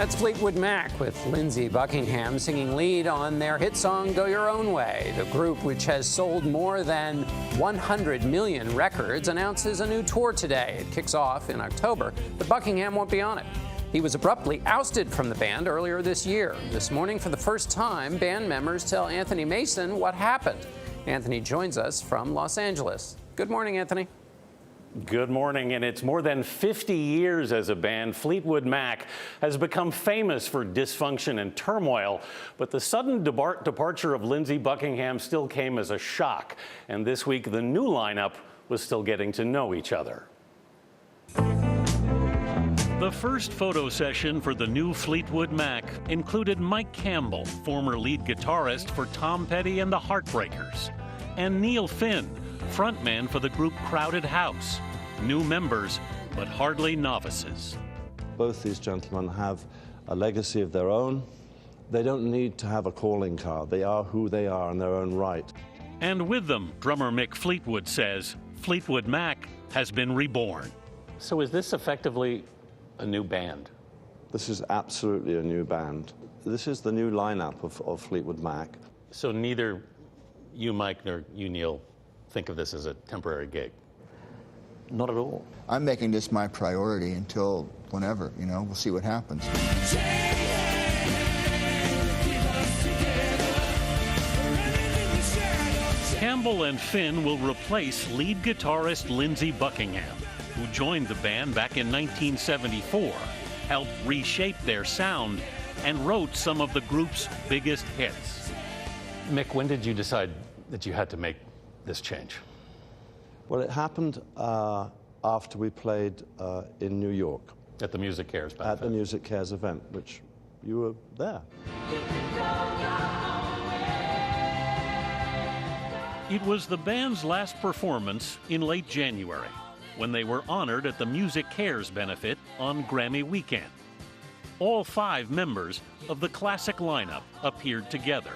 That's Fleetwood Mac with Lindsey Buckingham singing lead on their hit song Go Your Own Way. The group, which has sold more than 100 million records, announces a new tour today. It kicks off in October, but Buckingham won't be on it. He was abruptly ousted from the band earlier this year. This morning, for the first time, band members tell Anthony Mason what happened. Anthony joins us from Los Angeles. Good morning, Anthony. Good morning, and it's more than 50 years as a band. Fleetwood Mac has become famous for dysfunction and turmoil, but the sudden departure of Lindsey Buckingham still came as a shock. And this week, the new lineup was still getting to know each other. The first photo session for the new Fleetwood Mac included Mike Campbell, former lead guitarist for Tom Petty and the Heartbreakers, and Neil Finn, frontman for the group Crowded House. New members, but hardly novices. Both these gentlemen have a legacy of their own. They don't need to have a calling card. They are who they are in their own right. And with them, drummer Mick Fleetwood says, Fleetwood Mac has been reborn. So is this effectively a new band? This is absolutely a new band. This is the new lineup of Fleetwood Mac. So neither you, Mike, nor you, Neil, think of this as a temporary gig? Not at all. I'm making this my priority until whenever, we'll see what happens. Campbell and Finn will replace lead guitarist Lindsey Buckingham, who joined the band back in 1974, helped reshape their sound, and wrote some of the group's biggest hits. Mick, when did you decide that you had to make this change? Well, it happened after we played in New York. At the Music Cares benefit? At the Music Cares event, which you were there. It was the band's last performance in late January, when they were honored at the Music Cares benefit on Grammy weekend. All 5 members of the classic lineup appeared together.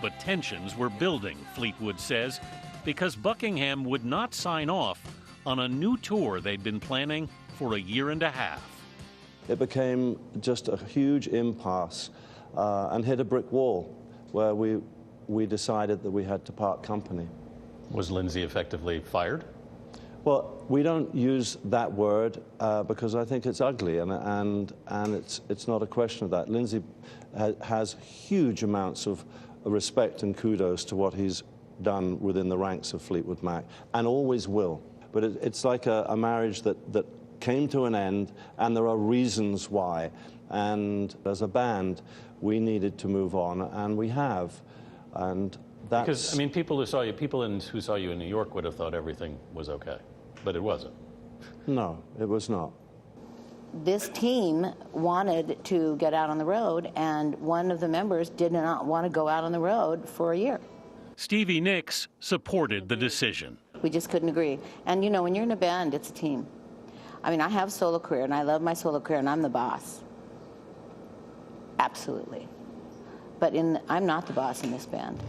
But tensions were building, Fleetwood says, because Buckingham would not sign off on a new tour they'd been planning for a year and a half. It became just a huge impasse and hit a brick wall where we decided that we had to part company. Was Lindsey effectively fired? Well, we don't use that word because I think it's ugly, and it's not a question of that. Lindsey has huge amounts of respect and kudos to what he's done within the ranks of Fleetwood Mac, and always will. But it's like a marriage that came to an end, and there are reasons why. And as a band, we needed to move on, and we have. And that's... Because, I mean, people who saw you in New York would have thought everything was okay, but it wasn't. No, it was not. This team wanted to get out on the road, and one of the members did not want to go out on the road for a year. Stevie Nicks supported the decision. We just couldn't agree. And when you're in a band, it's a team. I mean, I have a solo career, and I love my solo career, and I'm the boss. Absolutely. But I'm not the boss in this band.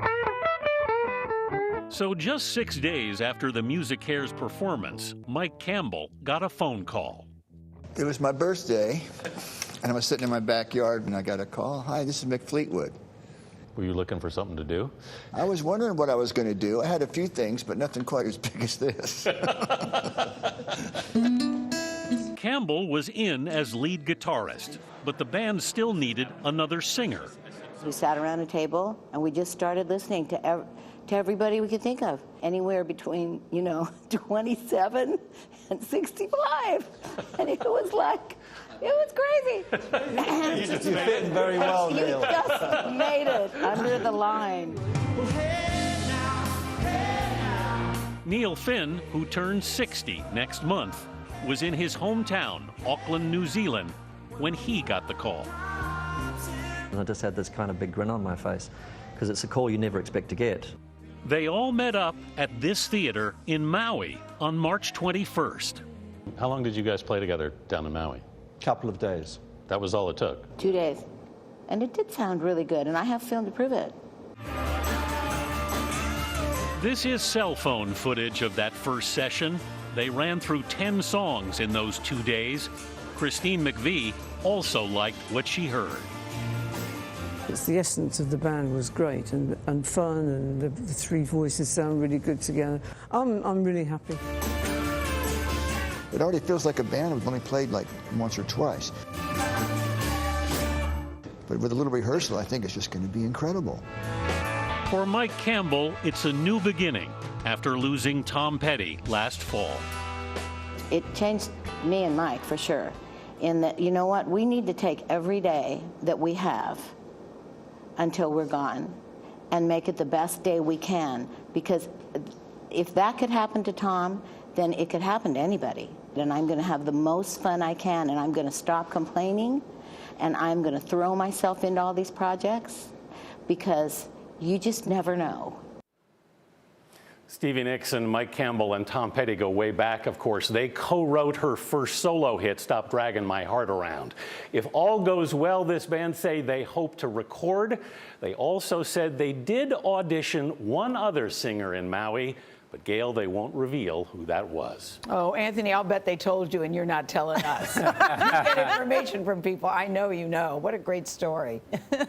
So just 6 days after the Music Cares performance, Mike Campbell got a phone call. It was my birthday, and I was sitting in my backyard, and I got a call. Hi, this is Mick Fleetwood. Were you looking for something to do? I was wondering what I was going to do. I had a few things, but nothing quite as big as this. Campbell was in as lead guitarist, but the band still needed another singer. We sat around a table, and we just started listening to everybody we could think of. Anywhere between, 27 and 65. And it was crazy. You're fitting very well, Neil. You just made it under the line. Neil Finn, who turns 60 next month, was in his hometown, Auckland, New Zealand, when he got the call. And I just had this kind of big grin on my face, because it's a call you never expect to get. They all met up at this theater in Maui on March 21st. How long did you guys play together down in Maui? Couple of days. That was all it took? 2 days. And it did sound really good, and I have film to prove it. This is cell phone footage of that first session. They ran through 10 songs in those 2 days. Christine McVie also liked what she heard. It's the essence of the band was great and fun, and the three voices sound really good together. I'm really happy. It already feels like a band we've only played like once or twice. But with a little rehearsal, I think it's just going to be incredible. For Mike Campbell, it's a new beginning after losing Tom Petty last fall. It changed me and Mike for sure, in that, you know what, we need to take every day that we have until we're gone and make it the best day we can, because if that could happen to Tom, then it could happen to anybody. And I'm going to have the most fun I can, and I'm going to stop complaining, and I'm going to throw myself into all these projects, because you just never know. Stevie Nicks and Mike Campbell and Tom Petty go way back, of course. They co-wrote her first solo hit, Stop Dragging My Heart Around. If all goes well, this band say they hope to record. They also said they did audition one other singer in Maui, but Gail, they won't reveal who that was. Oh, Anthony, I'll bet they told you and you're not telling us. You get information from people. I know you know. What a great story.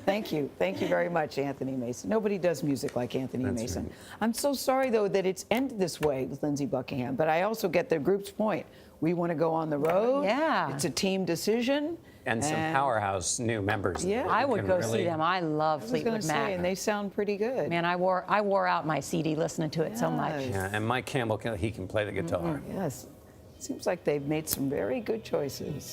Thank you. Thank you very much, Anthony Mason. Nobody does music like Anthony Mason. Right. I'm so sorry, though, that it's ended this way with Lindsey Buckingham, but I also get the group's point. We want to go on the road. Yeah. It's a team decision. And some powerhouse new members. Yeah, I would go see them. I love Fleetwood Mac. And they sound pretty good. Man, I wore out my CD listening to it so much. Yeah, and Mike Campbell, he can play the guitar. Yes. Seems like they've made some very good choices.